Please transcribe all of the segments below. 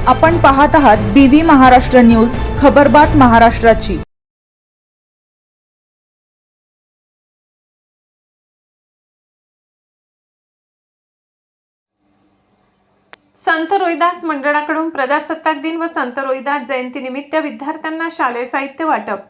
आपण पाहत आहात BV महाराष्ट्र न्यूज, खबरबात महाराष्ट्राची। संत रोहिदास मंडळाकडून प्रजासत्ताक दिन व संत रोहिदास जयंती निमित्त विद्यार्थ्यांना शालेय साहित्य वाटप।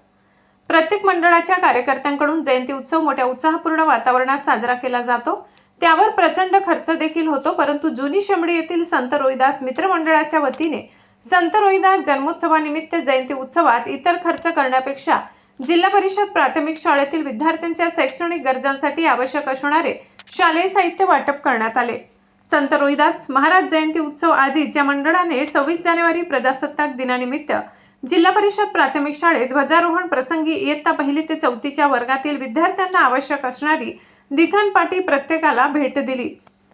प्रत्येक मंडळाच्या कार्यकर्त्यांकडून जयंती उत्सव मोठ्या उत्साहपूर्ण वातावरणात साजरा केला जातो। त्यावर प्रचंड खर्च देखील होतो, परंतु जुनी शेंबडी येथील संत रोहिदास मित्र मंडळाच्या वतीने संत रोहिदास जन्मोत्सवानिमित्त जयंती उत्सवात इतर खर्च करण्यापेक्षा जिल्हा परिषद प्राथमिक शाळेतील विद्यार्थ्यांच्या शैक्षणिक गरजांसाठी आवश्यक असणारे शालेय साहित्य वाटप करण्यात आले। संत रोहिदास महाराज जयंती उत्सव आधीच या मंडळाने 26 जानेवारी प्रजासत्ताक दिनानिमित्त जिल्हा परिषद प्राथमिक शाळेत ध्वजारोहण प्रसंगी इयत्ता 1ली ते 4थीच्या वर्गातील विद्यार्थ्यांना आवश्यक असणारी लिखाणपाटी प्रत्येकाला भेट दिली।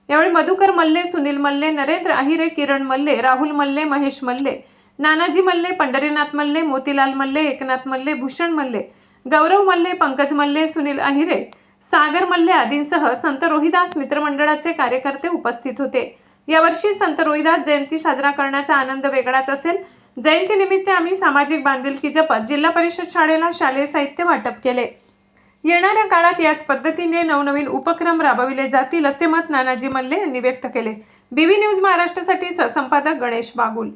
यावेळी मधुकर मल्ले, सुनील मल्ले, नरेंद्र अहिरे, किरण मल्ले, राहुल मल्ले, महेश मल्ले, नानाजी मल्ले, पंढरीनाथ मल्ले, मोतीलाल मल्ले, एकनाथ मल्ले, भूषण मल्ले, गौरव मल्ले, पंकज मल्ले, सुनील अहिरे, सागर मल्ले आदींसह संत रोहिदास मित्रमंडळाचे कार्यकर्ते उपस्थित होते। यावर्षी संत रोहिदास जयंती साजरा करण्याचा आनंद वेगळाच असेल। जयंतीनिमित्त आम्ही सामाजिक बांधिलकी जपत जिल्हा परिषद शाळेला शालेय साहित्य वाटप केले। येणाऱ्या काळात याच पद्धतीने नवनवीन उपक्रम राबविले जातील असे मत नानाजी मल्ले यांनी व्यक्त केले। BV न्यूज महाराष्ट्रासाठी सहसंपादक गणेश बागुल।